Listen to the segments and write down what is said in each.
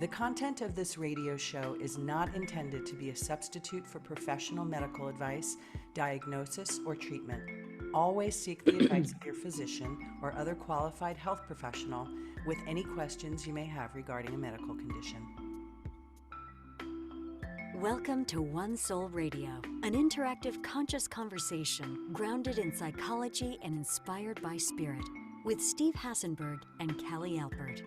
The content of this radio show is not intended to be a substitute for professional medical advice, diagnosis, or treatment. Always seek the advice of your physician or other qualified health professional with any questions you may have regarding a medical condition. Welcome to One Soul Radio, an interactive conscious conversation grounded in psychology and inspired by spirit, with Steve Hasenberg and Cali Alpert.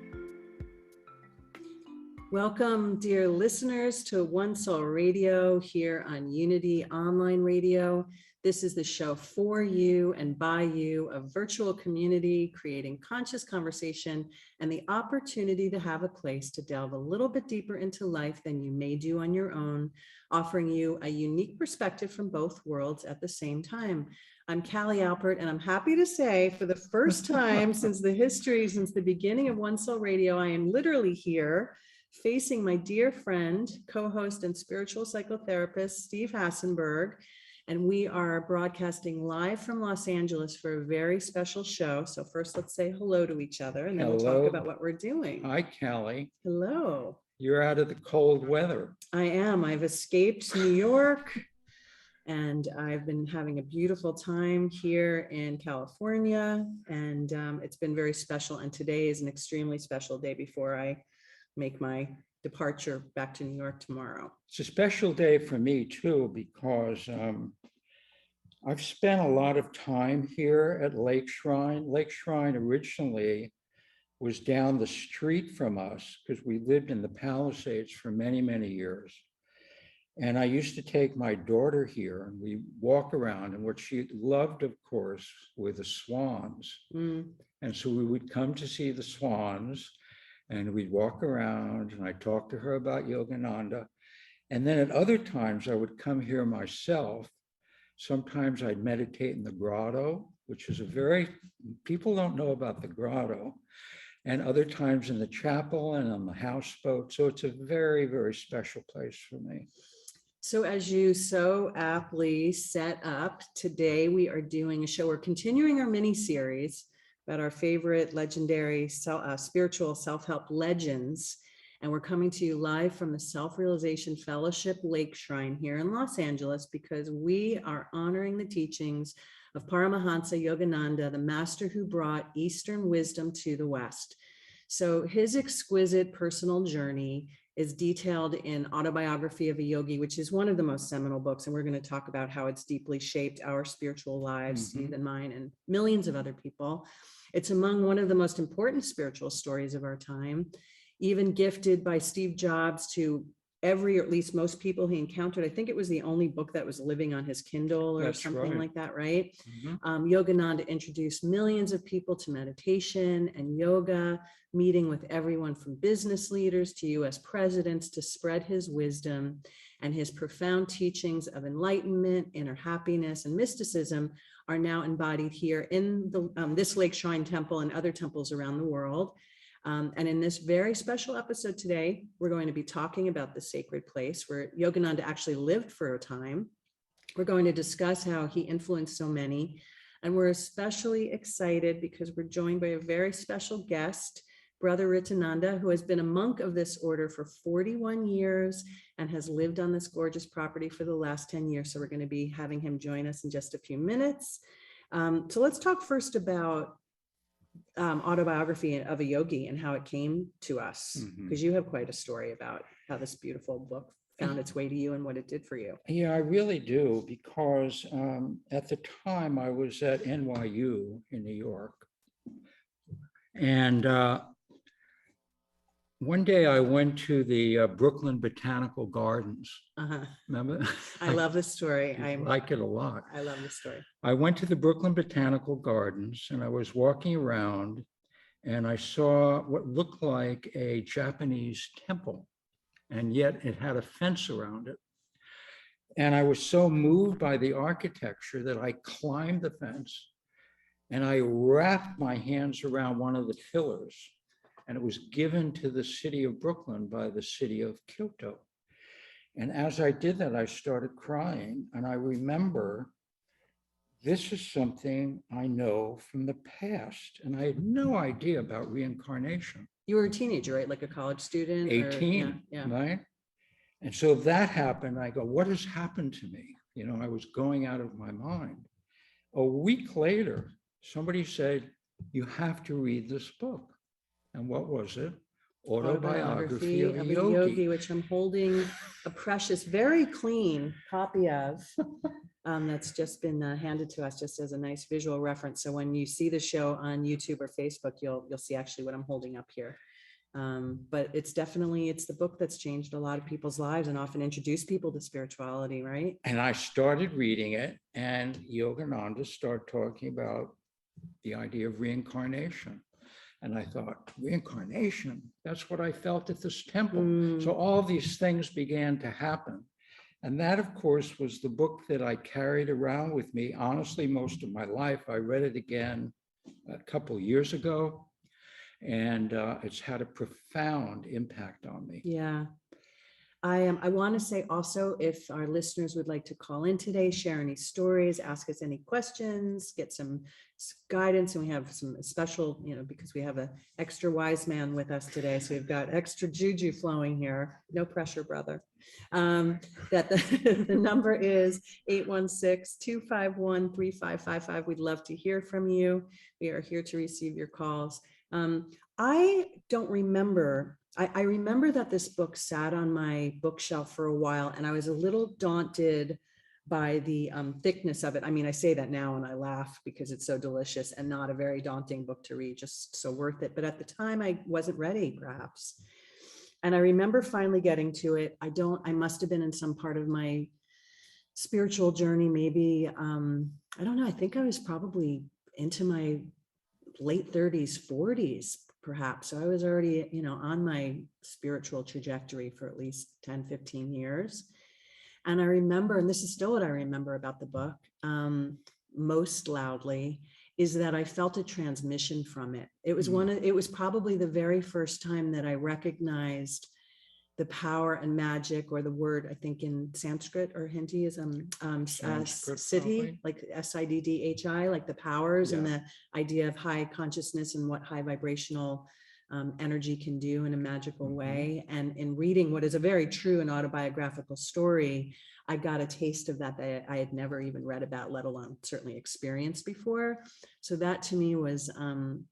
Welcome, dear listeners, to One Soul Radio here on Unity Online Radio. This is the show for you and by you, a virtual community creating conscious conversation and the opportunity to have a place to delve a little bit deeper into life than you may do on your own, offering you a unique perspective from both worlds at the same time. I'm Cali Alpert, and I'm happy to say for the first time since the beginning of One Soul Radio, I am literally here facing my dear friend, co-host, and spiritual psychotherapist, Steve Hasenberg. And we are broadcasting live from Los Angeles for a very special show. So first, let's say hello to each other, and then we'll talk about what we're doing. Hi, Callie. Hello. You're out of the cold weather. I am. I've escaped New York, and I've been having a beautiful time here in California. And it's been very special. And today is an extremely special day before I make my departure back to New York tomorrow. It's a special day for me too, because I've spent a lot of time here at Lake Shrine. Lake Shrine originally was down the street from us because we lived in the Palisades for many, many years. And I used to take my daughter here and we walk around, and what she loved, of course, were the swans. And so we would come to see the swans, and we'd walk around, and I'd talk to her about Yogananda. And then at other times, I would come here myself. Sometimes I'd meditate in the grotto, which is people don't know about the grotto. And other times in the chapel and on the houseboat. So it's a very, very special place for me. So as you so aptly set up, today we are doing a show. We're continuing our mini-series about our favorite legendary spiritual self-help legends. And we're coming to you live from the Self-Realization Fellowship Lake Shrine here in Los Angeles, because we are honoring the teachings of Paramahansa Yogananda, the master who brought Eastern wisdom to the West. So his exquisite personal journey is detailed in Autobiography of a Yogi, which is one of the most seminal books. And we're going to talk about how it's deeply shaped our spiritual lives, Steve and mine, and millions of other people. It's among one of the most important spiritual stories of our time, even gifted by Steve Jobs to every, or at least most people he encountered. I think it was the only book that was living on his Kindle or something like that, right? Yogananda introduced millions of people to meditation and yoga, meeting with everyone from business leaders to US presidents to spread his wisdom, and his profound teachings of enlightenment, inner happiness, and mysticism are now embodied here in this Lake Shrine Temple and other temples around the world. And in this very special episode today, we're going to be talking about the sacred place where Yogananda actually lived for a time. We're going to discuss how he influenced so many. And we're especially excited because we're joined by a very special guest, Brother Ritananda, who has been a monk of this order for 41 years and has lived on this gorgeous property for the last 10 years. So we're going to be having him join us in just a few minutes. So let's talk first about Autobiography of a Yogi and how it came to us, because you have quite a story about how this beautiful book found its way to you and what it did for you. Yeah, I really do, because at the time I was at NYU in New York. And one day I went to the Brooklyn Botanical Gardens. Remember? I love this story. I like it a lot. I love this story. I went to the Brooklyn Botanical Gardens, and I was walking around, and I saw what looked like a Japanese temple, and yet it had a fence around it. And I was so moved by the architecture that I climbed the fence and I wrapped my hands around one of the pillars. And it was given to the city of Brooklyn by the city of Kyoto. And as I did that, I started crying. And I remember this is something I know from the past, and I had no idea about reincarnation. You were a teenager, right? Like a college student? Or, 18, yeah. right? And so that happened. I go, what has happened to me? I was going out of my mind. A week later, somebody said, you have to read this book. And what was it? Autobiography of a Yogi. Which I'm holding a precious, very clean copy of. That's just been handed to us just as a nice visual reference. So when you see the show on YouTube or Facebook, you'll see actually what I'm holding up here. But it's the book that's changed a lot of people's lives and often introduced people to spirituality, right? And I started reading it, and Yogananda started talking about the idea of reincarnation. And I thought, reincarnation, that's what I felt at this temple. So all these things began to happen. And that, of course, was the book that I carried around with me, honestly, most of my life. I read it again a couple years ago, and it's had a profound impact on me. Yeah. I want to say also, if our listeners would like to call in today, share any stories, ask us any questions, get some guidance, and we have some special, because we have an extra wise man with us today, so we've got extra juju flowing here. No pressure, brother. That the number is 816-251-3555. We'd love to hear from you. We are here to receive your calls. I don't remember. I remember that this book sat on my bookshelf for a while, and I was a little daunted by the thickness of it. I mean, I say that now and I laugh because it's so delicious and not a very daunting book to read, just so worth it. But at the time I wasn't ready, perhaps. And I remember finally getting to it. I must have been in some part of my spiritual journey, maybe, I don't know. I think I was probably into my late 30s, 40s, perhaps. So I was already, on my spiritual trajectory for at least 10, 15 years. And I remember, and this is still what I remember about the book, most loudly, is that I felt a transmission from it. It was it was probably the very first time that I recognized the power and magic, or the word, I think in Sanskrit or Hindi is siddhi, like SIDDHI, like the powers and the idea of high consciousness and what high vibrational energy can do in a magical way. And in reading what is a very true and autobiographical story, I got a taste of that I had never even read about, let alone certainly experienced before. So that to me was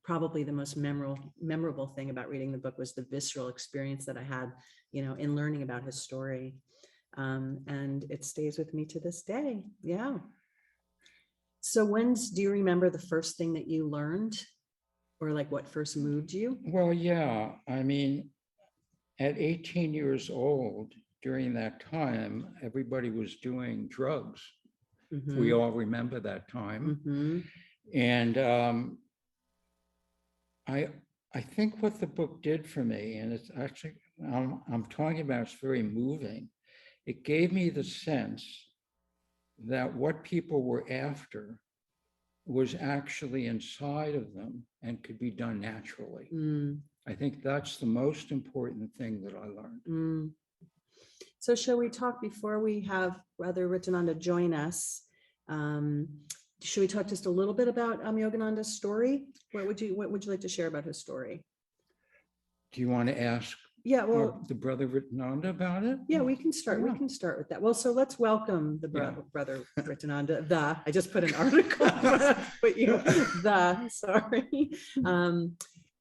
probably the most memorable thing about reading the book, was the visceral experience that I had, in learning about his story. And it stays with me to this day. Yeah. So do you remember the first thing that you learned, or like what first moved you? Well, yeah. I mean, at 18 years old, during that time, everybody was doing drugs. We all remember that time. And I think what the book did for me, and it's actually, I'm talking about, it's very moving. It gave me the sense that what people were after was actually inside of them and could be done naturally. I think that's the most important thing that I learned. So shall we talk, before we have Brother Ritananda join us, should we talk just a little bit about Yogananda's story? What would you like to share about his story? Do you want to ask the Brother Ritananda about it? Yeah, we can start. Yeah. We can start with that. Well, so let's welcome the Brother Ritananda. I just put an article, sorry.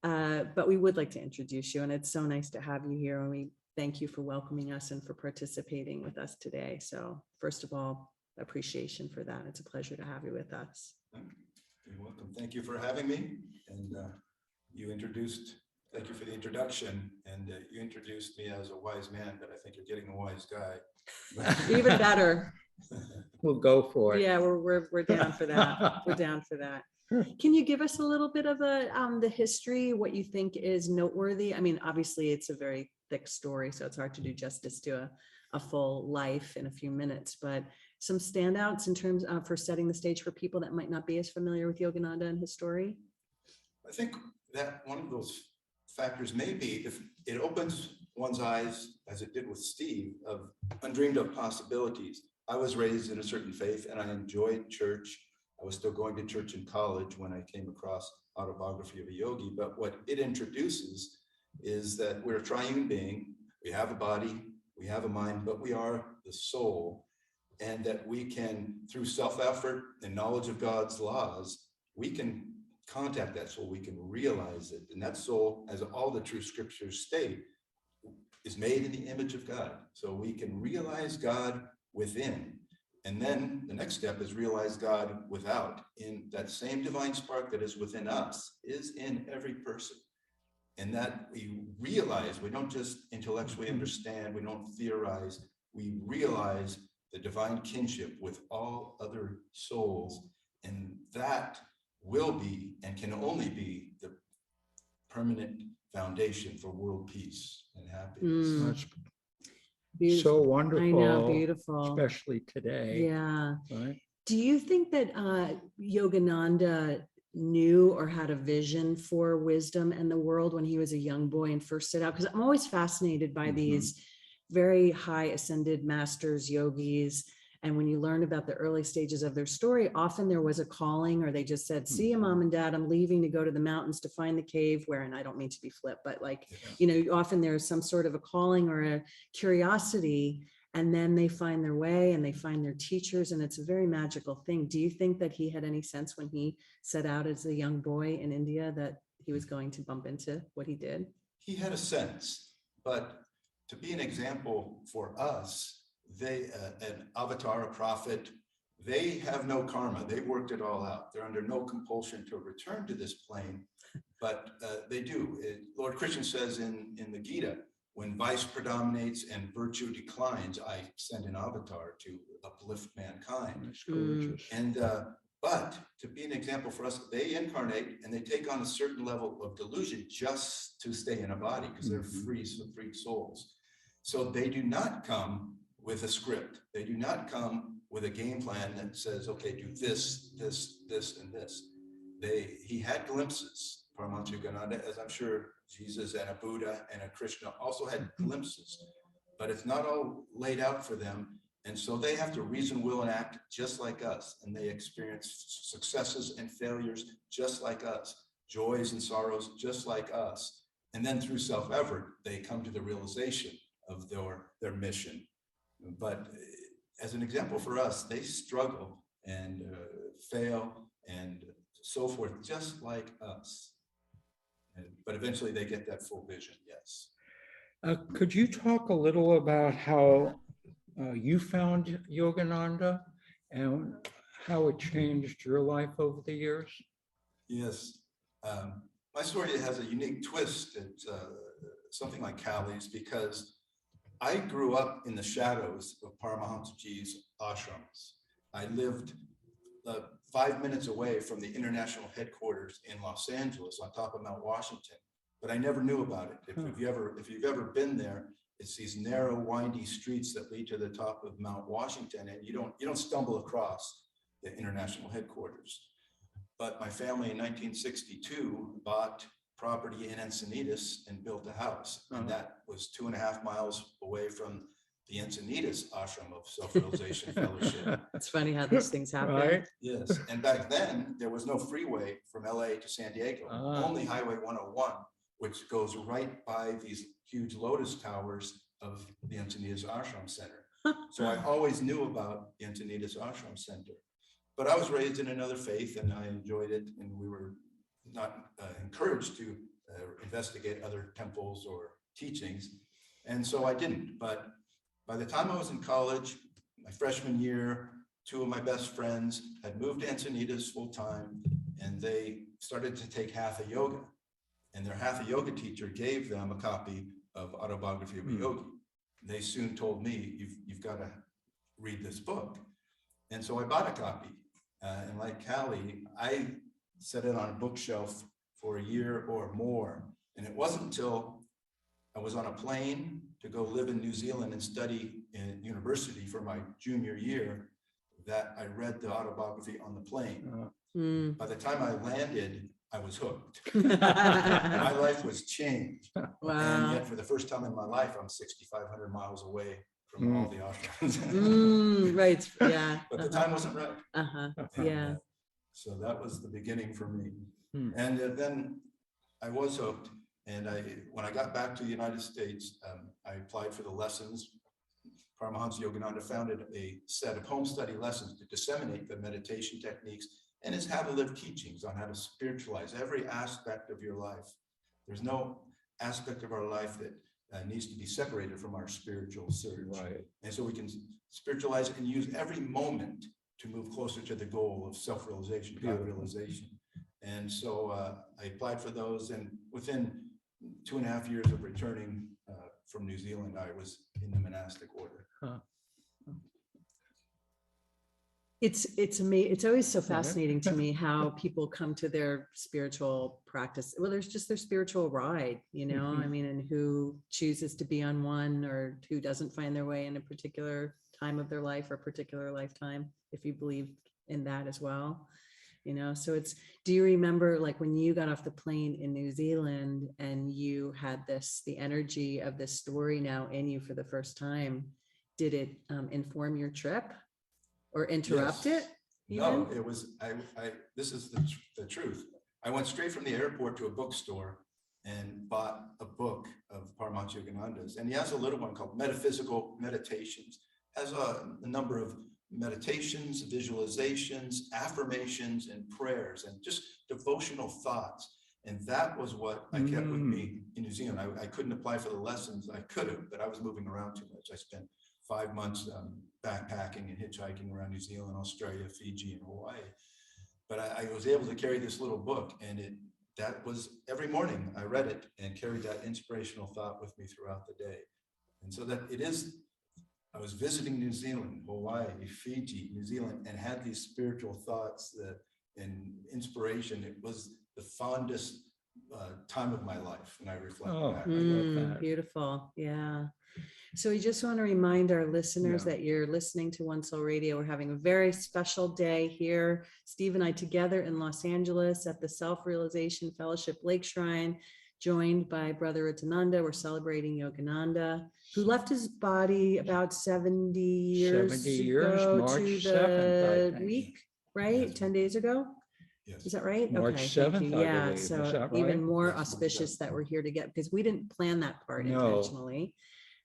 But we would like to introduce you, and it's so nice to have you here. And we thank you for welcoming us and for participating with us today. So first of all, appreciation for that. It's a pleasure to have you with us. You're welcome. Thank you for having me. And thank you for the introduction. And you introduced me as a wise man, but I think you're getting a wise guy. Even better. We'll go for it. Yeah, we're down for that. We're down for that. Can you give us a little bit of the history, what you think is noteworthy? I mean, obviously it's a very thick story, so it's hard to do justice to a full life in a few minutes, but some standouts in terms of for setting the stage for people that might not be as familiar with Yogananda and his story? I think that one of those factors may be if it opens one's eyes, as it did with Steve, of undreamed of possibilities. I was raised in a certain faith and I enjoyed church. I was still going to church in college when I came across Autobiography of a Yogi. But what it introduces is that we're a triune being. We have a body, we have a mind, but we are the soul. And that we can, through self-effort and knowledge of God's laws, we can contact that soul, we can realize it. And that soul, as all the true scriptures state, is made in the image of God. So we can realize God within. And then the next step is realize God without. In that same divine spark that is within us is in every person. And that we realize, we don't just intellectually understand, we don't theorize, we realize the divine kinship with all other souls. And that will be and can only be the permanent foundation for world peace and happiness. That's so wonderful. I know, beautiful. Especially today. Yeah. Right? Do you think that Yogananda knew or had a vision for wisdom and the world when he was a young boy and first set out? Because I'm always fascinated by these very high ascended masters, yogis. And when you learn about the early stages of their story, often there was a calling, or they just said, see you, mom and dad, I'm leaving to go to the mountains to find the cave where, and I don't mean to be flip, but like, you know, often there's some sort of a calling or a curiosity, and then they find their way and they find their teachers, and it's a very magical thing. Do you think that he had any sense when he set out as a young boy in India that he was going to bump into what he did? He had a sense, but to be an example for us, they, an avatar, a prophet, they have no karma. They've worked it all out. They're under no compulsion to return to this plane, but they do. Lord Krishna says in the Gita, when vice predominates and virtue declines, I send an avatar to uplift mankind. That's gorgeous. And but to be an example for us, they incarnate and they take on a certain level of delusion just to stay in a body, because they're free souls. So they do not come with a script. They do not come with a game plan that says, okay, do this, this, this, and this. He had glimpses, Paramahansa Yogananda, as I'm sure Jesus and a Buddha and a Krishna also had glimpses, but it's not all laid out for them. And so they have to reason, will, and act just like us. And they experience successes and failures just like us, joys and sorrows just like us. And then through self-effort, they come to the realization of their mission. But as an example for us, they struggle and fail and so forth, just like us. But eventually they get that full vision, yes. Could you talk a little about how you found Yogananda and how it changed your life over the years? Yes. My story has a unique twist. It's something like Cali's, because I grew up in the shadows of Paramahansaji's ashrams. I lived 5 minutes away from the international headquarters in Los Angeles on top of Mount Washington, but I never knew about it. If you've ever been there, it's these narrow, windy streets that lead to the top of Mount Washington, and you don't stumble across the international headquarters. But my family in 1962 bought property in Encinitas and built a house, and that was 2.5 miles away from the Encinitas ashram of self-realization fellowship. It's funny how these things happen. Right? Yes, and back then there was no freeway from LA to San Diego, only Highway 101, which goes right by these huge lotus towers of the Encinitas Ashram Center. So I always knew about the Encinitas Ashram Center, but I was raised in another faith and I enjoyed it, and we were not encouraged to investigate other temples or teachings, and so I didn't. But by the time I was in college, my freshman year, 2 of my best friends had moved to Encinitas full time, and they started to take Hatha Yoga, and their Hatha Yoga teacher gave them a copy of Autobiography of a Yogi. They soon told me, you've got to read this book. And so I bought a copy, and like Cali, I set it on a bookshelf for a year or more. And it wasn't until I was on a plane to go live in New Zealand and study in university for my junior year that I read the autobiography on the plane. By the time I landed, I was hooked. My life was changed. Wow. And yet for the first time in my life, I'm 6,500 miles away from all the ashrams. Right. Yeah. But the time wasn't right. Yeah. So that was the beginning for me. Hmm. And then I was hooked. And when I got back to the United States, I applied for the lessons. Paramahansa Yogananda founded a set of home study lessons to disseminate the meditation techniques and his how to live teachings on how to spiritualize every aspect of your life. There's no aspect of our life that needs to be separated from our spiritual surge. Right. And so we can spiritualize and use every moment to move closer to the goal of self-realization, God realization. And so I applied for those, and within 2.5 years of returning from New Zealand, I was in the monastic order. Huh. It's always so fascinating to me how people come to their spiritual practice. Well, there's just their spiritual ride, you know, Mhm. I mean, and who chooses to be on one or who doesn't find their way in a particular time of their life or particular lifetime, if you believe in that as well. You know, so do you remember like when you got off the plane in New Zealand and you had the energy of this story now in you for the first time, did it inform your trip or interrupt Yes. it? No, Even? it was, this is the truth. I went straight from the airport to a bookstore and bought a book of Paramahansa Yogananda's. And he has a little one called Metaphysical Meditations. Has a number of meditations, visualizations, affirmations, and prayers, and just devotional thoughts. And that was what I kept with me in New Zealand. I couldn't apply for the lessons. I could have, but I was moving around too much. I spent 5 months backpacking and hitchhiking around New Zealand, Australia, Fiji, and Hawaii. But I was able to carry this little book, and that was every morning I read it and carried that inspirational thought with me throughout the day. And so that it is, I was visiting New Zealand, Hawaii, Fiji, New Zealand, and had these spiritual thoughts and inspiration. It was the fondest time of my life when I reflect back. I love that. Beautiful. Yeah. So we just want to remind our listeners Yeah. that you're listening to One Soul Radio. We're having a very special day here, Steve and I together in Los Angeles at the Self-Realization Fellowship Lake Shrine, joined by Brother Utananda. We're celebrating Yogananda, who left his body about 70 years 70 years, ago March to 7th, I the think. week, right? Yes. 10 days ago? Yes. Is that right? March Okay, thank 7th, you. I Yeah, believe. Is so that even right? more Yes, March auspicious 7th. that we're here together because we didn't plan that part No. intentionally.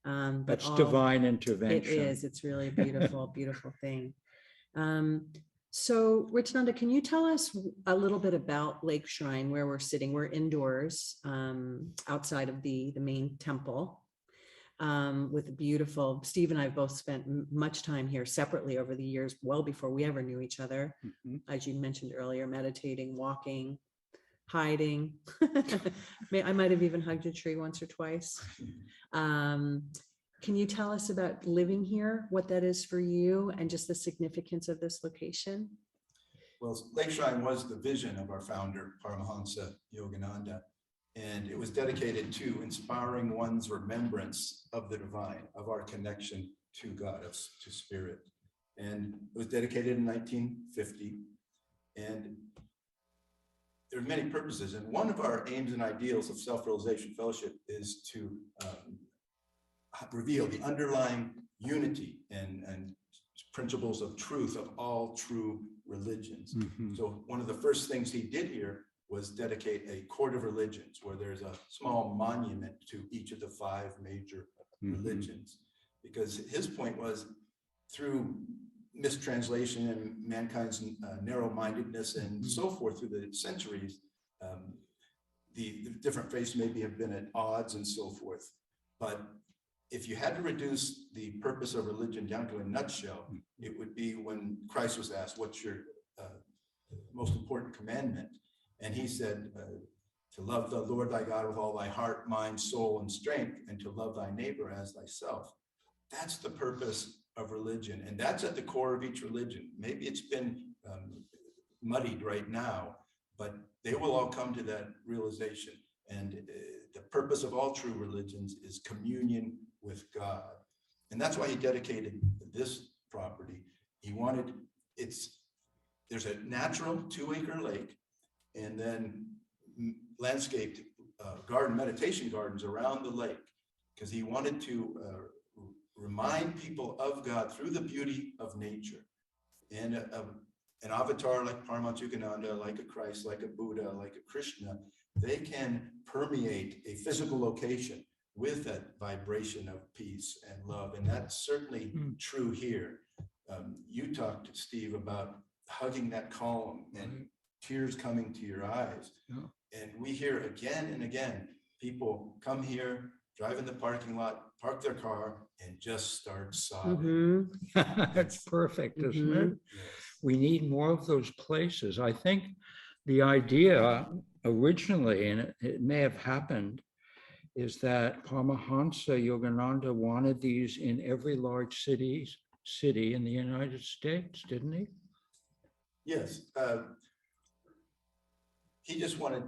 But That's divine it intervention. is. It's really a beautiful, beautiful thing. So Richananda, can you tell us a little bit about Lake Shrine, where we're sitting? We're indoors, outside of the main temple, with a beautiful, Steve and I have both spent much time here separately over the years, well before we ever knew each other. Mhm. As you mentioned earlier, meditating, walking, hiding. I might have even hugged a tree once or twice. Can you tell us about living here, what that is for you, and just the significance of this location? Well, Lake Shrine was the vision of our founder, Paramahansa Yogananda, and it was dedicated to inspiring one's remembrance of the divine, of our connection to God, to spirit. And it was dedicated in 1950, and there are many purposes. And one of our aims and ideals of Self-Realization Fellowship is to reveal the underlying unity and principles of truth of all true religions. Mhm. So one of the first things he did here was dedicate a court of religions where there's a small monument to each of the 5 major religions. Because his point was, through mistranslation and mankind's narrow-mindedness and so forth through the centuries, the different faiths maybe have been at odds and so forth. But if you had to reduce the purpose of religion down to a nutshell, it would be when Christ was asked, what's your most important commandment? And he said, to love the Lord thy God with all thy heart, mind, soul, and strength, and to love thy neighbor as thyself. That's the purpose of religion. And that's at the core of each religion. Maybe it's been muddied right now, but they will all come to that realization. And the purpose of all true religions is communion with God. And that's why he dedicated this property. He wanted, there's a natural 2-acre lake, and then landscaped garden, meditation gardens around the lake, because he wanted to remind people of God through the beauty of nature. And an avatar like Paramahansa Yogananda, like a Christ, like a Buddha, like a Krishna, they can permeate a physical location with that vibration of peace and love. And that's certainly true here. You talked, Steve, about hugging that column and tears coming to your eyes. Yeah. And we hear again and again, people come here, drive in the parking lot, park their car, and just start sobbing. That's perfect, isn't it? Yes. We need more of those places. I think the idea originally, and it may have happened, is that Paramahansa Yogananda wanted these in every large city in the United States, didn't he? Yes. He just wanted,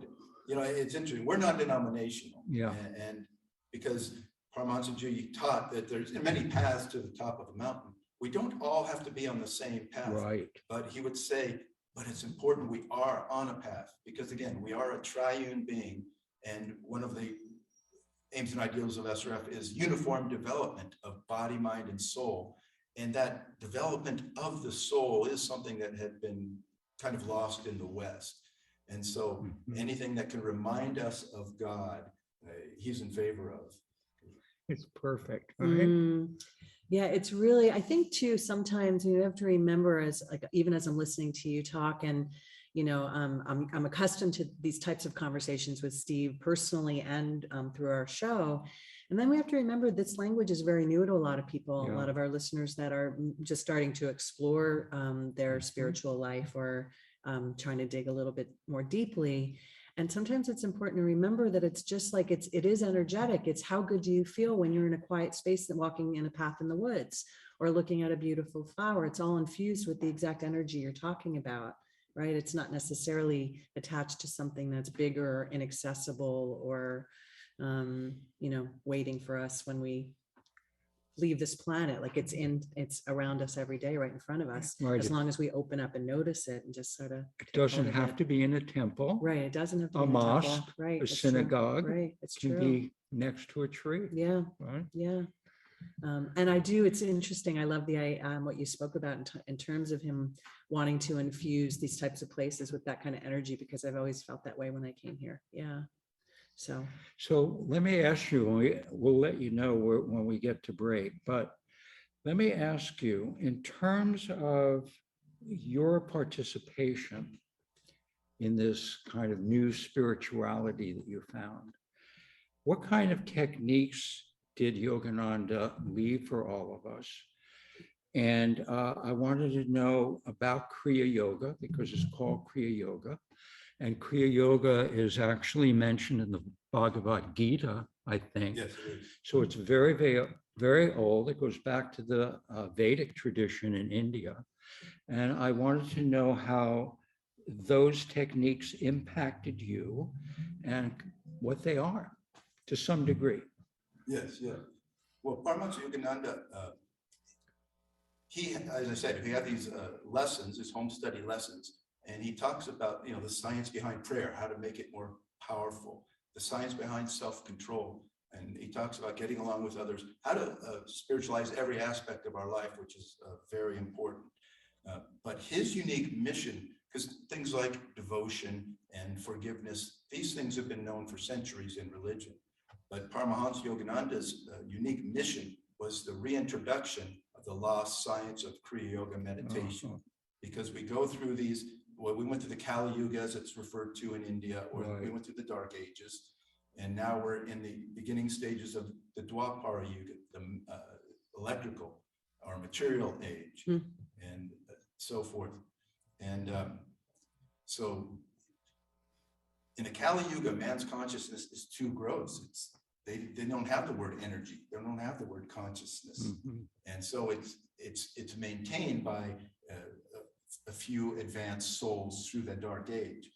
it's interesting. We're not denominational. Yeah. And because Paramahansa Yogi taught that there's many paths to the top of a mountain. We don't all have to be on the same path. Right. But he would say, but it's important we are on a path, because again, we are a triune being. And one of the aims and ideals of SRF is uniform development of body, mind, and soul. And that development of the soul is something that had been kind of lost in the West. And so anything that can remind us of God, he's in favor of. It's perfect, right? Yeah, it's really, I think too, sometimes you have to remember, as like, even as I'm listening to you talk, and I'm accustomed to these types of conversations with Steve personally and through our show. And then we have to remember this language is very new to a lot of people, a lot of our listeners that are just starting to explore their spiritual life, or trying to dig a little bit more deeply. And sometimes it's important to remember that it's just like it is energetic. It's how good do you feel when you're in a quiet space and walking in a path in the woods, or looking at a beautiful flower. It's all infused with the exact energy you're talking about, right? It's not necessarily attached to something that's bigger or inaccessible, or waiting for us when we leave this planet. Like it's around us every day, right in front of us, right. As long as we open up and notice it and just sort of. It doesn't have to be in a temple, right? It doesn't have to be a in mosque, a temple, right? A synagogue, true. Right? It's true. Can be next to a tree. Yeah, right. Yeah. And I do. It's interesting. I love what you spoke about in terms of him wanting to infuse these types of places with that kind of energy, because I've always felt that way when I came here. Yeah. So let me ask you, we'll let you know when we get to break, but let me ask you, in terms of your participation in this kind of new spirituality that you found, what kind of techniques did Yogananda leave for all of us? And I wanted to know about Kriya Yoga, because it's called Kriya Yoga. And Kriya Yoga is actually mentioned in the Bhagavad Gita, I think. Yes, it is. So it's very, very, very old. It goes back to the Vedic tradition in India. And I wanted to know how those techniques impacted you and what they are to some degree. Yes, yeah. Well, Paramahansa Yogananda, as I said, he had these lessons, his home study lessons. And he talks about, the science behind prayer, how to make it more powerful, the science behind self-control. And he talks about getting along with others, how to spiritualize every aspect of our life, which is very important. But his unique mission, because things like devotion and forgiveness, these things have been known for centuries in religion. But Paramahansa Yogananda's unique mission was the reintroduction of the lost science of Kriya Yoga meditation. Because we go through these, we went through the Kali Yuga, as it's referred to in India, or we went through the Dark Ages, and now we're in the beginning stages of the Dwapara Yuga, the electrical or material age, and so forth. And so in the Kali Yuga, man's consciousness is too gross. They don't have the word energy. They don't have the word consciousness. And so it's maintained by a few advanced souls through that dark age.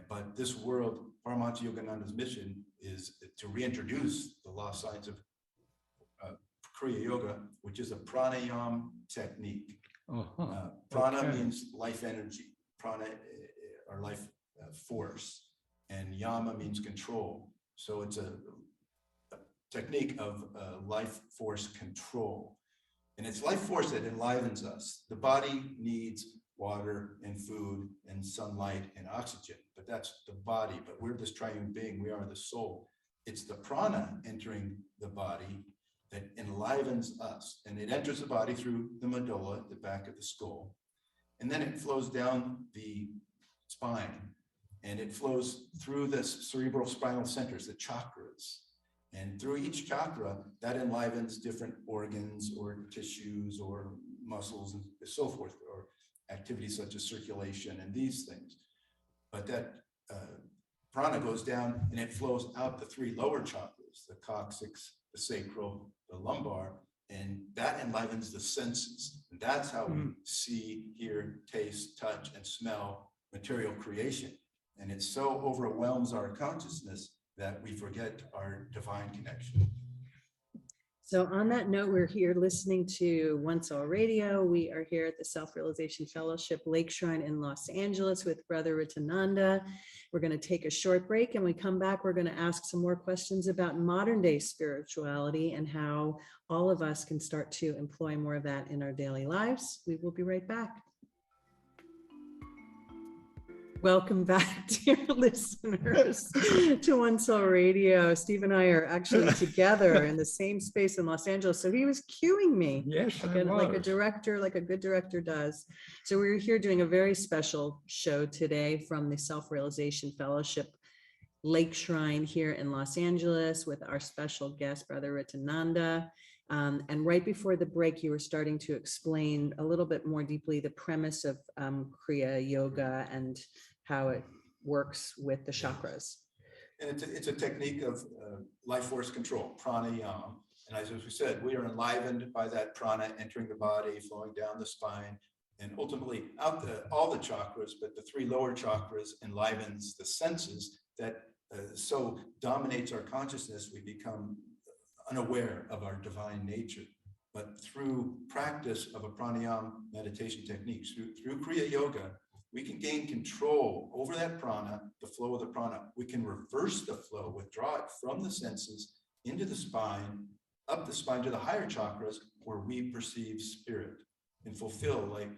But this world, Paramahansa Yogananda's mission is to reintroduce the lost science of Kriya Yoga, which is a pranayama technique. Prana means life energy, prana or life force, and yama means control. So it's a technique of life force control. And it's life force that enlivens us. The body needs water and food and sunlight and oxygen, but that's the body. But we're this triune being, we are the soul. It's the prana entering the body that enlivens us, and it enters the body through the medulla, the back of the skull, and then it flows down the spine, and it flows through the cerebral spinal centers, the chakras, and through each chakra that enlivens different organs or tissues or muscles and so forth, or activities such as circulation and these things. But that prana goes down and it flows out the three lower chakras, the coccyx, the sacral, the lumbar, and that enlivens the senses. And that's how we see, hear, taste, touch, and smell material creation. And it so overwhelms our consciousness that we forget our divine connection. So on that note, we're here listening to One Soul Radio. We are here at the Self-Realization Fellowship Lake Shrine in Los Angeles with Brother Ritananda. We're going to take a short break, and when we come back, we're going to ask some more questions about modern day spirituality and how all of us can start to employ more of that in our daily lives. We will be right back. Welcome back, dear listeners, to One Soul Radio. Steve and I are actually together in the same space in Los Angeles. So he was cueing me. Yes, Like a director, like a good director does. So we're here doing a very special show today from the Self-Realization Fellowship Lake Shrine here in Los Angeles with our special guest, Brother Ritananda. And right before the break, you were starting to explain a little bit more deeply the premise of Kriya Yoga and how it works with the chakras. And it's a technique of life force control, pranayama. And as we said, we are enlivened by that prana entering the body, flowing down the spine, and ultimately out all the chakras, but the three lower chakras enlivens the senses that so dominates our consciousness, we become unaware of our divine nature. But through practice of a pranayama meditation techniques, through Kriya Yoga, we can gain control over that prana, the flow of the prana. We can reverse the flow, withdraw it from the senses into the spine, up the spine to the higher chakras where we perceive spirit and fulfill, like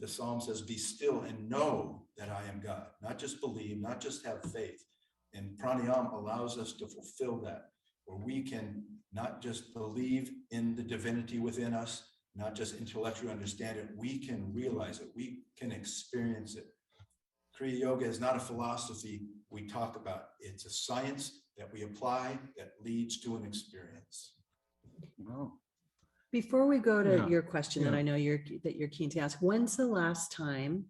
the Psalm says, be still and know that I am God. Not just believe, not just have faith. And pranayama allows us to fulfill that, where we can not just believe in the divinity within us, not just intellectually understand it, we can realize it, we can experience it. Kriya Yoga is not a philosophy we talk about. It's a science that we apply that leads to an experience. Wow. Before we go to your question that I know you're keen to ask, when's the last time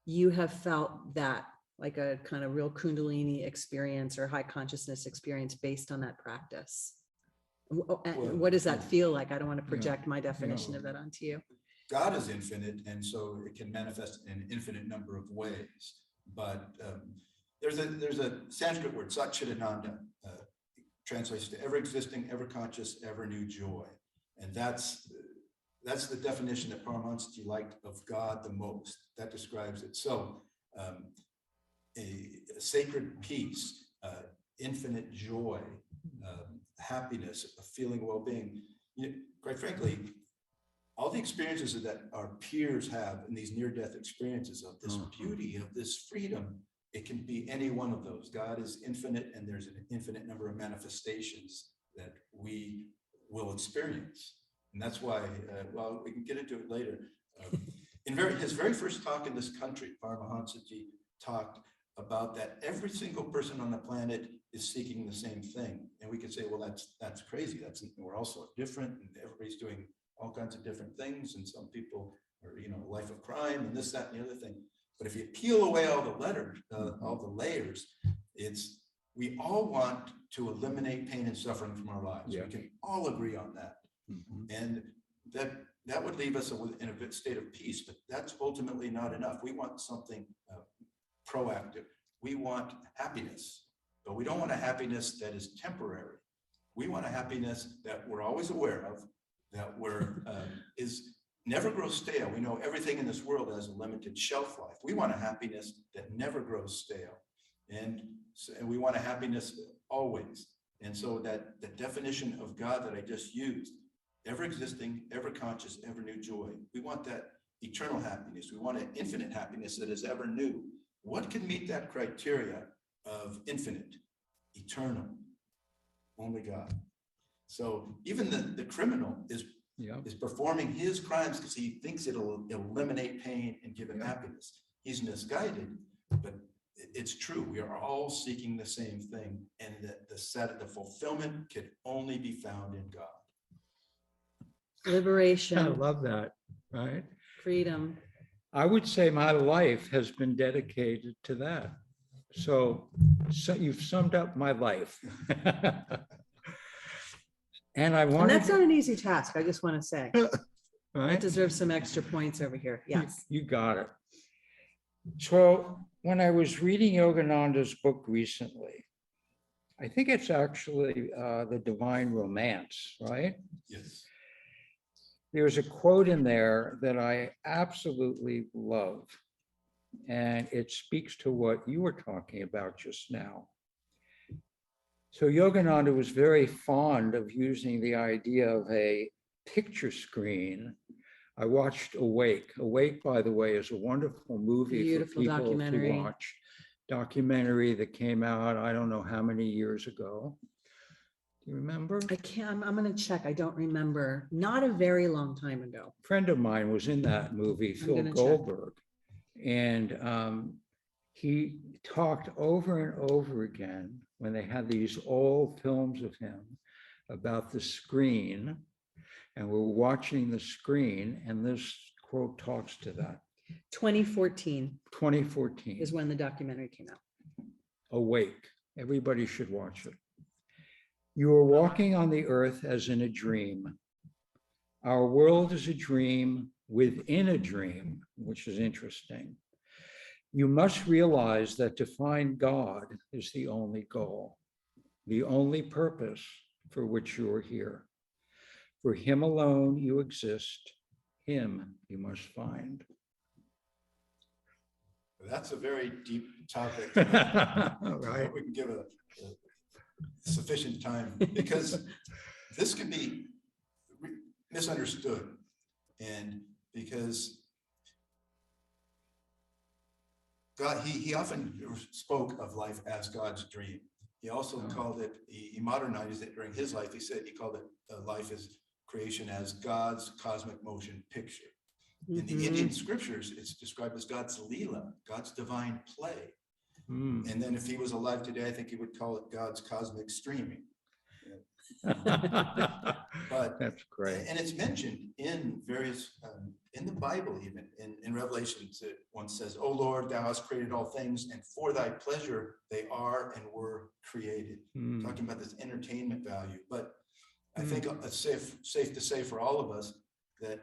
you have felt that, like a kind of real Kundalini experience or high consciousness experience based on that practice? What does that feel like? I don't want to project my definition of that onto you. God is infinite, and so it can manifest in an infinite number of ways. But there's a Sanskrit word, Satchidananda, translates to ever existing, ever conscious, ever new joy. And that's the definition that Paramahansa liked of God the most. That describes it. So a sacred peace, infinite joy, happiness, a feeling well-being. Quite frankly, all the experiences that our peers have in these near-death experiences of this beauty, of this freedom, it can be any one of those. God is infinite, and there's an infinite number of manifestations that we will experience. And that's why, well, we can get into it later. In his very first talk in this country, Paramahansa talked about that every single person on the planet is seeking the same thing. And we could say, well, that's crazy. We're all so different, and everybody's doing all kinds of different things. And some people are, life of crime and this, that, and the other thing. But if you peel away all the letters, all the layers, we all want to eliminate pain and suffering from our lives. We can all agree on that. And that would leave us in a state of peace, but that's ultimately not enough. We want something proactive. We want happiness, but we don't want a happiness that is temporary. We want a happiness that we're always aware of, that never grows stale. We know everything in this world has a limited shelf life. We want a happiness that never grows stale. And we want a happiness always. And so that the definition of God that I just used, ever existing, ever conscious, ever new joy, we want that eternal happiness. We want an infinite happiness that is ever new. What can meet that criteria of infinite, eternal? Only God. So even the criminal is performing his crimes because he thinks it'll eliminate pain and give him happiness. He's misguided, but it's true. We are all seeking the same thing, and the fulfillment can only be found in God. Liberation. I love that, right? Freedom. I would say my life has been dedicated to that. So you've summed up my life. And that's not an easy task, I just want to say. Right? It deserves some extra points over here. Yes. You got it. So when I was reading Yogananda's book recently, I think it's actually The Divine Romance, right? Yes. There's a quote in there that I absolutely love, and it speaks to what you were talking about just now. So Yogananda was very fond of using the idea of a picture screen. I watched Awake. Awake, by the way, is a wonderful movie Beautiful for people documentary. to watch. Documentary that came out, I don't know how many years ago. Do you remember? I'm going to check. I don't remember. Not a very long time ago. A friend of mine was in that movie, Phil Goldberg. And he talked over and over again when they had these old films of him about the screen, and we're watching the screen, and this quote talks to that. 2014 2014 is when the documentary came out. Awake. Everybody should watch it. You are walking on the earth as in a dream. Our world is a dream within a dream, which is interesting. You must realize that to find God is the only goal, the only purpose for which you are here. For him alone you exist, him you must find. That's a very deep topic. Right. We can give a sufficient time, because this can be misunderstood, and because God, he often spoke of life as God's dream. He also called it, he modernized it during his life. He called it life as creation as God's cosmic motion picture. In the Indian scriptures, it's described as God's Leela, God's divine play. And then if he was alive today, I think he would call it God's cosmic streaming. But that's great. And it's mentioned in various, in the Bible, even in Revelations, it once says, "O Lord, thou hast created all things, and for thy pleasure they are and were created." Talking about this entertainment value. But I think it's safe to say for all of us that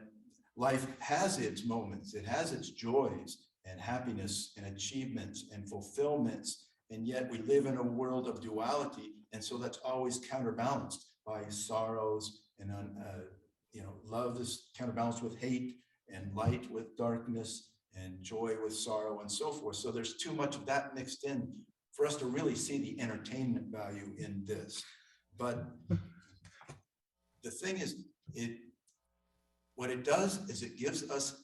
life has its moments, it has its joys and happiness and achievements and fulfillments, and yet we live in a world of duality, and so that's always counterbalanced by sorrows, and love is counterbalanced with hate, and light with darkness, and joy with sorrow, and so forth. So there's too much of that mixed in for us to really see the entertainment value in this. But the thing is, what it does is it gives us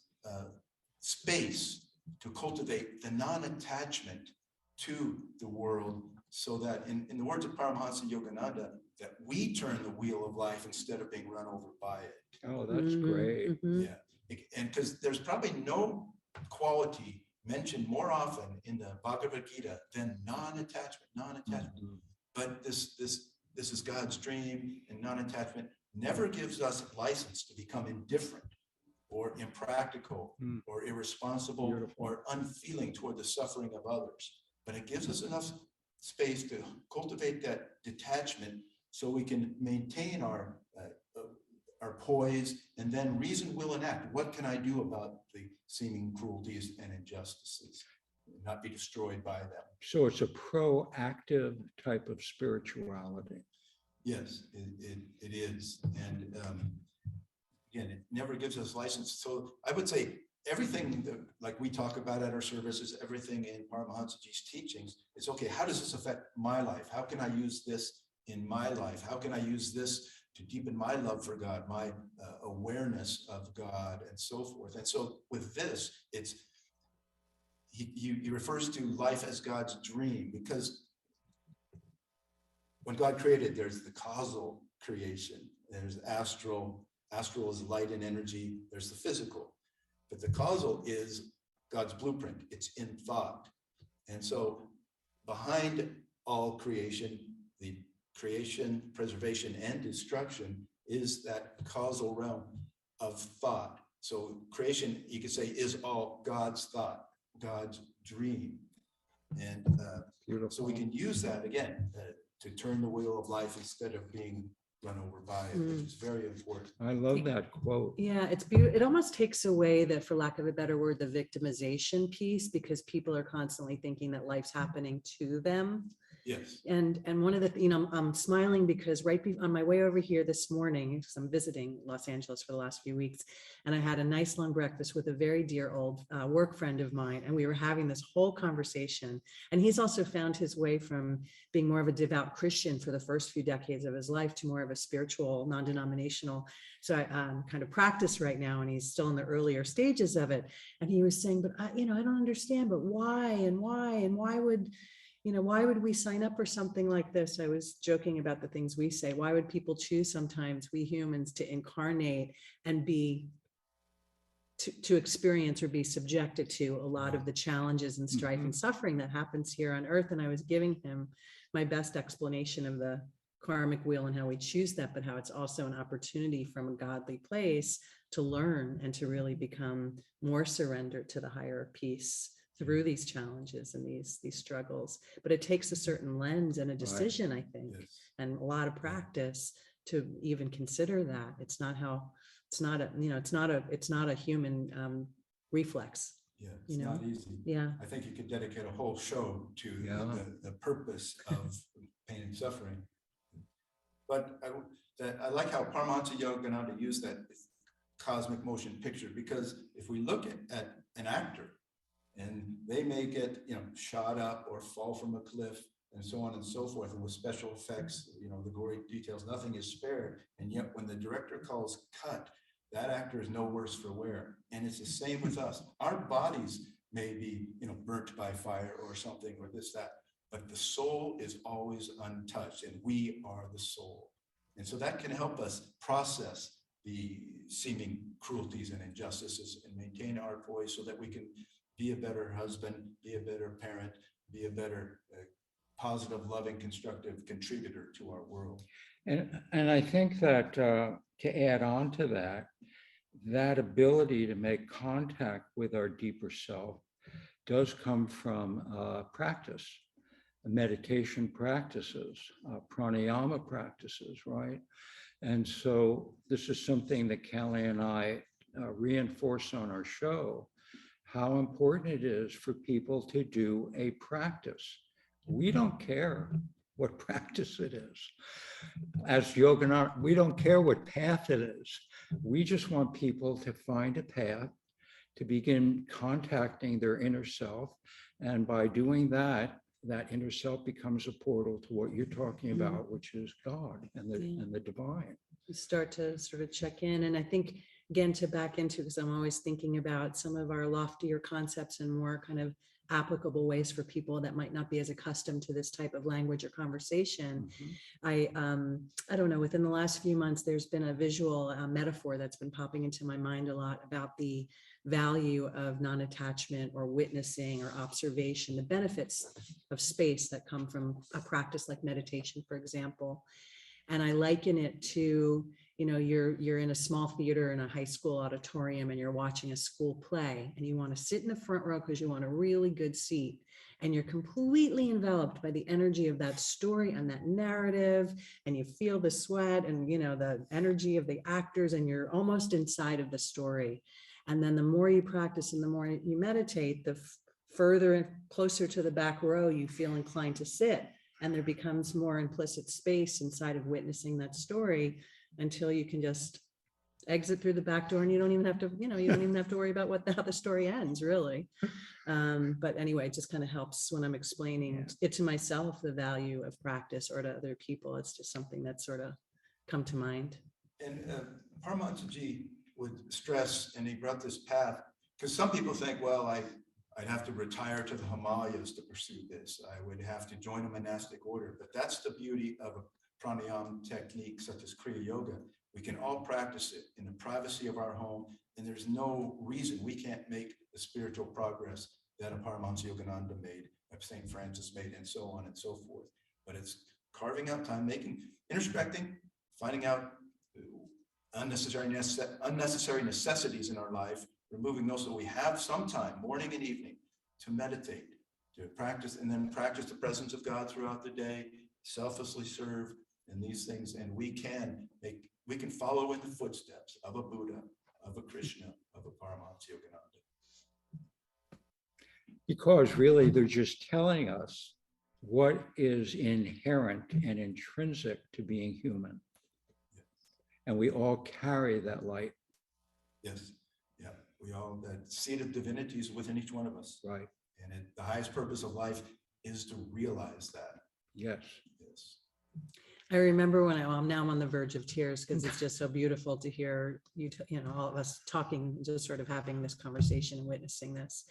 space to cultivate the non-attachment to the world, so that in the words of Paramahansa Yogananda, that we turn the wheel of life instead of being run over by it. Oh, that's great. Yeah, and because there's probably no quality mentioned more often in the Bhagavad Gita than non-attachment. But this is God's dream, and non-attachment never gives us license to become indifferent or impractical or irresponsible or unfeeling toward the suffering of others. But it gives us enough space to cultivate that detachment so we can maintain our poise, and then reason, will, and act. What can I do about the seeming cruelties and injustices? Not be destroyed by them. So it's a proactive type of spirituality. Yes, it is. And again, it never gives us license. So I would say everything that, like we talk about at our services, everything in Paramahansaji's teachings, it's okay, how does this affect my life? How can I use this in my life? How can I use this to deepen my love for God, my awareness of God, and so forth. And so with this, he refers to life as God's dream, because when God created, there's the causal creation, there's astral is light and energy, there's the physical, but the causal is God's blueprint. It's in thought. And so behind all creation, the creation, preservation, and destruction is that causal realm of thought. So creation, you could say, is all God's thought, God's dream. And so we can use that again to turn the wheel of life instead of being run over by it, which is very important. I love that quote. Yeah, it's beautiful. It almost takes away the, for lack of a better word, the victimization piece, because people are constantly thinking that life's happening to them. Yes. And one of the, I'm smiling because on my way over here this morning, because I'm visiting Los Angeles for the last few weeks, and I had a nice long breakfast with a very dear old work friend of mine, and we were having this whole conversation. And he's also found his way from being more of a devout Christian for the first few decades of his life to more of a spiritual, non-denominational. So I kind of practice right now, and he's still in the earlier stages of it. And he was saying, but I don't understand, but why and why would we sign up for something like this? I was joking about the things we say. Why would people choose sometimes, we humans, to incarnate and be to experience or be subjected to a lot of the challenges and strife and suffering that happens here on earth? And I was giving him my best explanation of the karmic wheel and how we choose that, but how it's also an opportunity from a godly place to learn and to really become more surrendered to the higher peace through these challenges and these struggles. But it takes a certain lens and a decision, I think, and a lot of practice to even consider that. It's not a human reflex. Yeah, it's not easy. Yeah. I think you could dedicate a whole show to the purpose of pain and suffering. But I like how Paramahansa Yogananda used that cosmic motion picture, because if we look at an actor, and they may get shot up or fall from a cliff and so on and so forth, and with special effects, the gory details, nothing is spared. And yet when the director calls cut, that actor is no worse for wear. And it's the same with us. Our bodies may be burnt by fire or something, or this, that, but the soul is always untouched, and we are the soul. And so that can help us process the seeming cruelties and injustices and maintain our poise so that we can be a better husband, be a better parent, be a better positive, loving, constructive contributor to our world. And I think that to add on to that ability to make contact with our deeper self does come from practice, meditation practices, pranayama practices, right? And so this is something that Cali and I reinforce on our show, how important it is for people to do a practice. We don't care what practice it is. As Yogananda, we don't care what path it is. We just want people to find a path to begin contacting their inner self. And by doing that, that inner self becomes a portal to what you're talking about, which is God and the divine. You start to sort of check in. And I think, again, to back into, because I'm always thinking about some of our loftier concepts and more kind of applicable ways for people that might not be as accustomed to this type of language or conversation. I don't know, within the last few months, there's been a visual metaphor that's been popping into my mind a lot about the value of non-attachment or witnessing or observation, the benefits of space that come from a practice like meditation, for example. And I liken it to, you're in a small theater in a high school auditorium and you're watching a school play, and you want to sit in the front row because you want a really good seat, and you're completely enveloped by the energy of that story and that narrative, and you feel the sweat and the energy of the actors, and you're almost inside of the story. And then the more you practice and the more you meditate, the further and closer to the back row you feel inclined to sit. And there becomes more implicit space inside of witnessing that story until you can just exit through the back door, and you don't even have to, you don't even have to worry about how the story ends, really. But anyway, it just kind of helps when I'm explaining it to myself, the value of practice, or to other people. It's just something that sort of come to mind? And Paramahansa Ji would stress, and he brought this path, because some people think, well, I'd have to retire to the Himalayas to pursue this. I would have to join a monastic order. But that's the beauty of a pranayama technique such as Kriya Yoga. We can all practice it in the privacy of our home, and there's no reason we can't make the spiritual progress that a Paramahansa Yogananda made, that St. Francis made, and so on and so forth. But it's carving out time, introspecting, finding out unnecessary necessities in our life, removing those so we have some time, morning and evening, to meditate, to practice, and then practice the presence of God throughout the day, selflessly serve in these things, and we can follow in the footsteps of a Buddha, of a Krishna, of a Paramahansa Yogananda. Because really they're just telling us what is inherent and intrinsic to being human. And we all carry that light. Yes, yeah, we all, that seed of divinity is within each one of us. Right. And the highest purpose of life is to realize that. Yes. Yes. I remember when now I'm on the verge of tears because it's just so beautiful to hear all of us talking, just sort of having this conversation and witnessing this.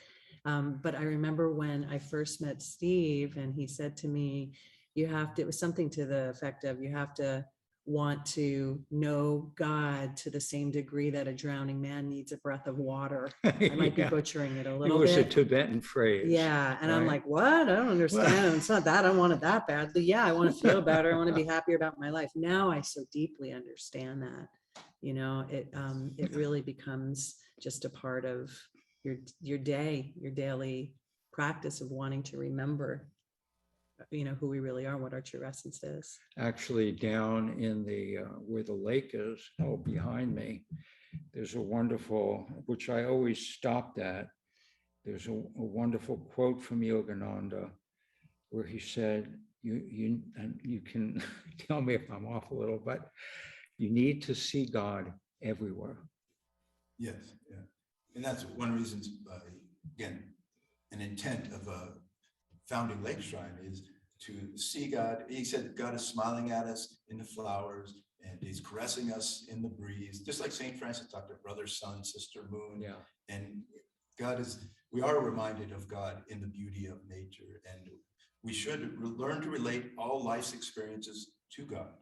But I remember when I first met Steve and he said to me, it was something to the effect of, you have to want to know God to the same degree that a drowning man needs a breath of water. I might be butchering it a little bit. It was a Tibetan phrase. Yeah. And right? I'm like, what? I don't understand. It's not that I want it that badly. Yeah, I want to feel better. I want to be happier about my life. Now I so deeply understand that, it really becomes just a part of your day, your daily practice of wanting to remember who we really are, what our true essence is. Actually, down in the where the lake is, behind me, there's a wonderful, which I always stopped at. There's a wonderful quote from Yogananda where he said, "You can tell me if I'm off a little, but you need to see God everywhere." Yes, yeah, and that's one reason. Again, an intent of a founding Lake Shrine is to see God. He said God is smiling at us in the flowers and he's caressing us in the breeze, just like St. Francis talked about brother, sun, sister, moon. Yeah. And we are reminded of God in the beauty of nature, and we should learn to relate all life's experiences to God.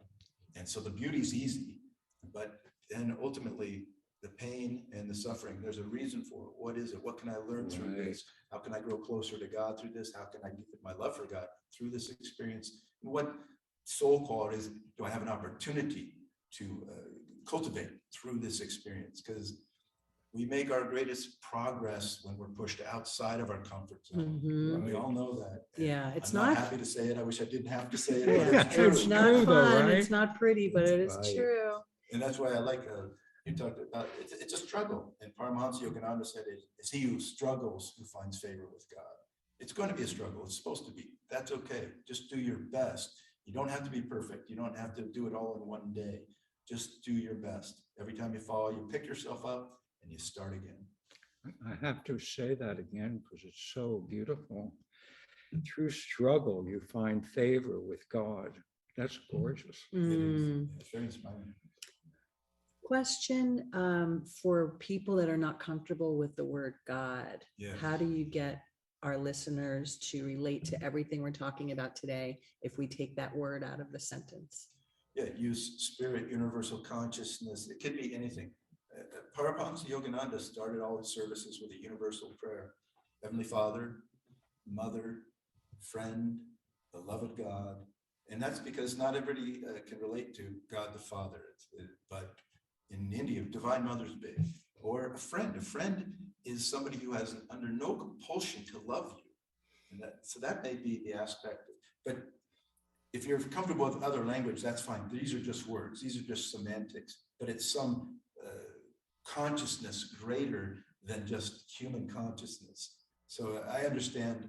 And so the beauty is easy, but then ultimately the pain and the suffering, there's a reason for it. What is it? What can I learn through this? How can I grow closer to God through this? How can I deepen my love for God through this experience? What soul qualities do I have an opportunity to cultivate through this experience? Because we make our greatest progress when we're pushed outside of our comfort zone. Mhm. We all know that. And Yeah, it's I'm not not. happy to say it. I wish I didn't have to say it. Yeah, But it's true. it's not true, fun. though, right? It's not pretty, but it is Right. true. And that's why I like, you talked about, it's a struggle. And Paramahansa Yogananda said, it's he who struggles who finds favor with God. It's going to be a struggle. It's supposed to be. That's okay. Just do your best. You don't have to be perfect. You don't have to do it all in one day. Just do your best. Every time you fall, you pick yourself up and you start again. I have to say that again because it's so beautiful. Through struggle, you find favor with God. That's gorgeous. It is. Mm. It's very inspiring. Question for people that are not comfortable with the word God. Yeah. How do you get our listeners to relate to everything we're talking about today if we take that word out of the sentence? Yeah, use spirit, universal consciousness. It could be anything. Paramahansa Yogananda started all his services with a universal prayer. Heavenly Father, Mother, Friend, Beloved God. And that's because not everybody can relate to God the Father. But in India, Divine Mother's big. Or a friend. A friend is somebody who has under no compulsion to love you. And so that may be the aspect. But if you're comfortable with other language, that's fine. These are just words. These are just semantics. But it's some consciousness greater than just human consciousness. So I understand,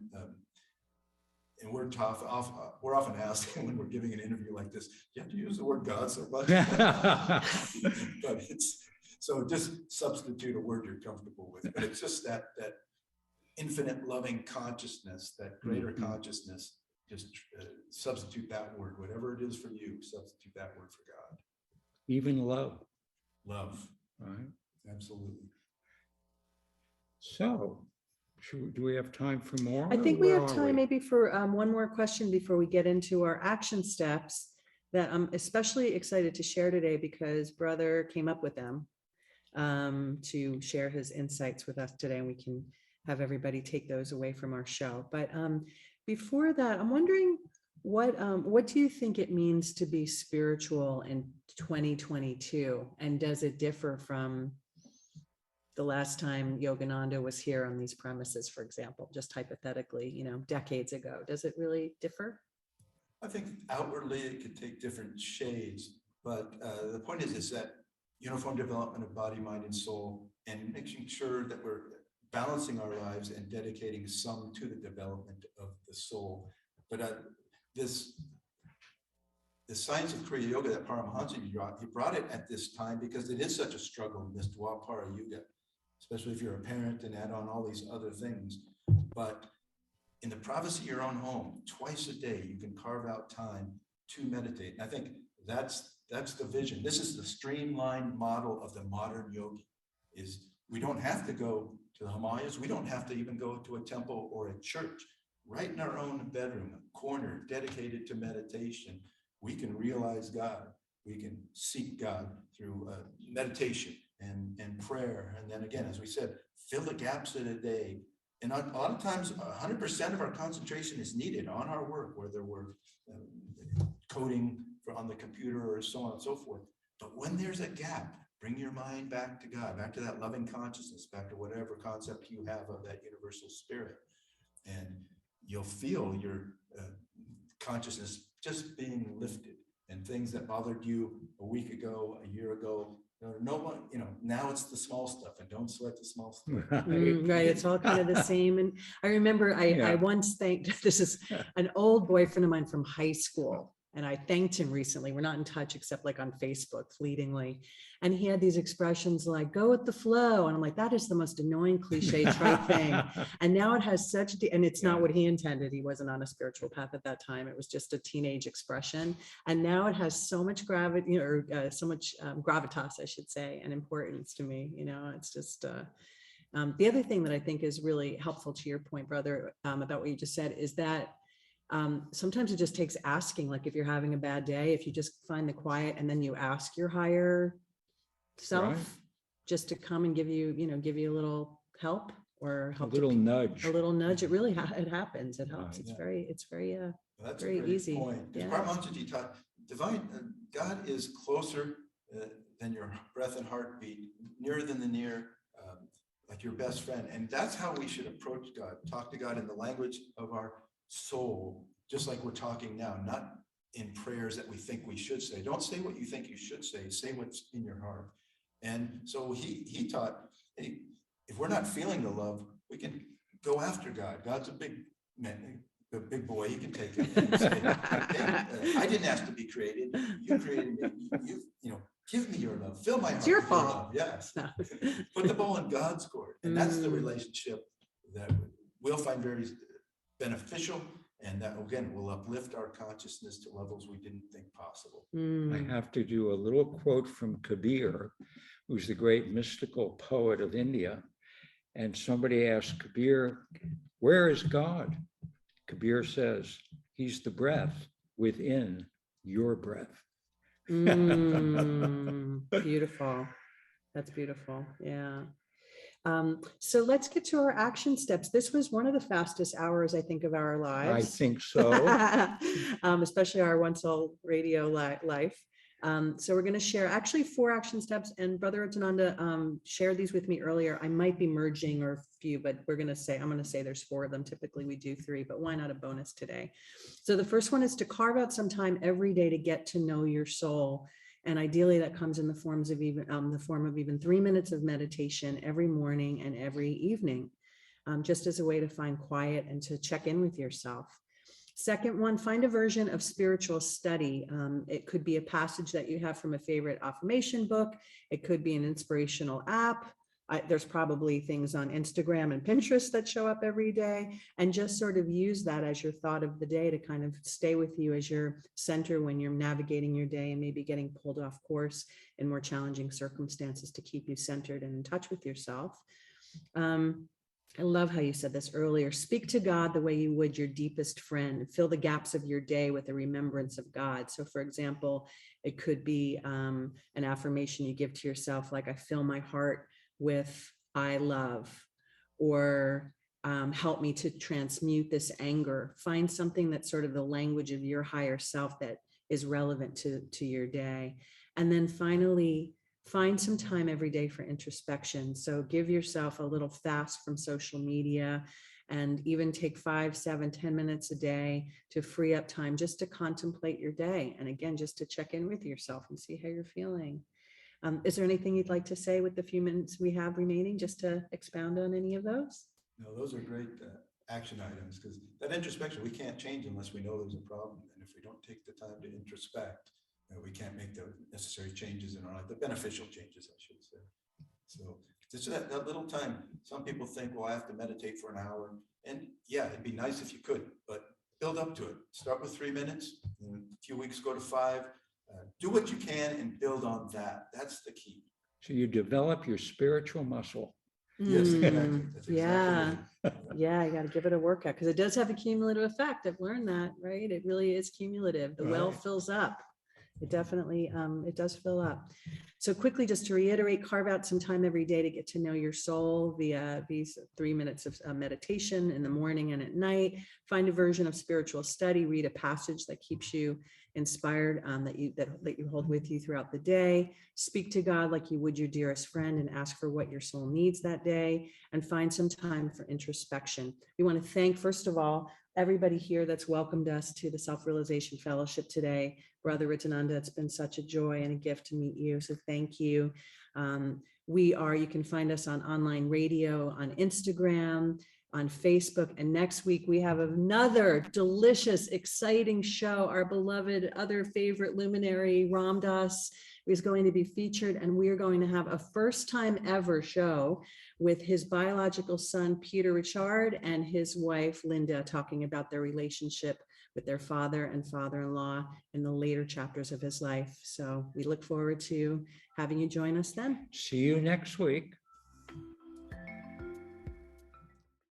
and we're often asked when we're giving an interview like this, you have to use the word God so much. But so just substitute a word you're comfortable with. But it's just that infinite loving consciousness, that greater consciousness. Just substitute that word, whatever it is for you, substitute that word for God. even love, Love, right? absolutely. So, do we have time for more? I think or we where have are time maybe for one more question before we get into our action steps that I'm especially excited to share today because brother came up with them to share his insights with us today, and we can have everybody take those away from our show. But before that, I'm wondering what do you think it means to be spiritual in 2022, and does it differ from the last time Yogananda was here on these premises, for example, just hypothetically, decades ago? Does it really differ? I think outwardly it could take different shades, but the point is that uniform development of body, mind, and soul, and making sure that we're balancing our lives and dedicating some to the development of the soul. But the science of Kriya Yoga that Paramahansa, he brought it at this time because it is such a struggle in this Dwapara Yuga, especially if you're a parent and add on all these other things. But in the privacy of your own home, twice a day, you can carve out time to meditate. And I think that's the vision. This is the streamlined model of the modern yogi. Is we don't have to go to the Himalayas. We don't have to even go to a temple or a church. Right in our own bedroom, a corner dedicated to meditation, we can realize God. We can seek God through meditation and prayer. And then again, as we said, fill the gaps of the day. And a lot of times, 100% of our concentration is needed on our work, whether we're coding on the computer or so on and so forth. But when there's a gap, bring your mind back to God, back to that loving consciousness, back to whatever concept you have of that universal spirit. And you'll feel your consciousness just being lifted, and things that bothered you a week ago, a year ago, no one, now it's the small stuff, and don't sweat the small stuff. Right. It's all kind of the same. And I remember I once thanked, this is an old boyfriend of mine from high school, and I thanked him recently. We're not in touch except like on Facebook fleetingly. And he had these expressions like, go with the flow. And I'm like, that is the most annoying cliche trite thing. And now it has such, and it's not what he intended. He wasn't on a spiritual path at that time. It was just a teenage expression. And now it has so much gravity, or so much gravitas, I should say, and importance to me. It's just, the other thing that I think is really helpful to your point, brother, about what you just said, is that sometimes it just takes asking. Like if you're having a bad day, if you just find the quiet and then you ask your higher self just to come and give you a little help, or help, a little nudge. It really it happens. It helps. It's very That's very a great easy. point. Paramahansa taught God is closer than your breath and heartbeat, nearer than the near, like your best friend. And that's how we should approach God. Talk to God in the language of our soul, just like we're talking now, not in prayers that we think we should say. Don't say what you think you should say what's in your heart. And so he taught, hey, if we're not feeling the love, we can go after God. God's a big man, a big boy. He can take it and say, hey, I didn't ask to be created. You created me. You give me your love. Fill my heart. It's your with fault. Love. Yes. Put the ball in God's court. And that's the relationship that we'll find very beneficial, and that again will uplift our consciousness to levels we didn't think possible. I have to do a little quote from Kabir, who's the great mystical poet of India. And somebody asked Kabir, where is God? Kabir says, he's the breath within your breath. Beautiful. That's beautiful. Yeah. So let's get to our action steps. This was one of the fastest hours, I think, of our lives. I think so. Especially our One Soul Radio life. So we're going to share actually 4 action steps, and Brother Yogananda shared these with me earlier. I might be merging or a few, but I'm going to say there's 4 of them. Typically we do 3, but why not a bonus today? So the first one is to carve out some time every day to get to know your soul. And ideally that comes in the form of even 3 minutes of meditation every morning and every evening, just as a way to find quiet and to check in with yourself. Second one, find a version of spiritual study. It could be a passage that you have from a favorite affirmation book. It could be an inspirational app. there's probably things on Instagram and Pinterest that show up every day, and just sort of use that as your thought of the day to kind of stay with you as your center when you're navigating your day and maybe getting pulled off course in more challenging circumstances, to keep you centered and in touch with yourself. I love how you said this earlier. Speak to God the way you would your deepest friend. Fill the gaps of your day with a remembrance of God. So for example, it could be an affirmation you give to yourself, like, I fill my heart with I love, or help me to transmute this anger. Find something that's sort of the language of your higher self that is relevant to your day. And then finally, find some time every day for introspection. So give yourself a little fast from social media, and even take 5, 7, 10 minutes a day to free up time just to contemplate your day. And again, just to check in with yourself and see how you're feeling. Is there anything you'd like to say with the few minutes we have remaining, just to expound on any of those? No, those are great action items, because that introspection, we can't change unless we know there's a problem. And if we don't take the time to introspect, we can't make the necessary changes in our life, the beneficial changes, I should say. So just that little time. Some people think, well, I have to meditate for an hour. And yeah, it'd be nice if you could, but build up to it. Start with 3 minutes, and a few weeks go to 5. Do what you can and build on that. That's the key. So you develop your spiritual muscle. Yes, exactly. That's Yeah. exactly it. Yeah, you got to give it a workout, because it does have a cumulative effect. I've learned that, right? It really is cumulative. The well Right. fills up. It definitely, it does fill up. So quickly, just to reiterate, carve out some time every day to get to know your soul via these 3 minutes of meditation in the morning and at night. Find a version of spiritual study, read a passage that keeps you inspired, that you hold with you throughout the day. Speak to God like you would your dearest friend, and ask for what your soul needs that day, and find some time for introspection. We want to thank, first of all, everybody here that's welcomed us to the Self-Realization Fellowship today. Brother Ritananda, it's been such a joy and a gift to meet you, so thank you. You can find us on online radio, on Instagram, on Facebook, and next week we have another delicious, exciting show. Our beloved other favorite luminary, Ram Dass, is going to be featured, and we are going to have a first time ever show with his biological son, Peter Richard, and his wife, Linda, talking about their relationship with their father and father-in-law in the later chapters of his life. So we look forward to having you join us then. See you next week.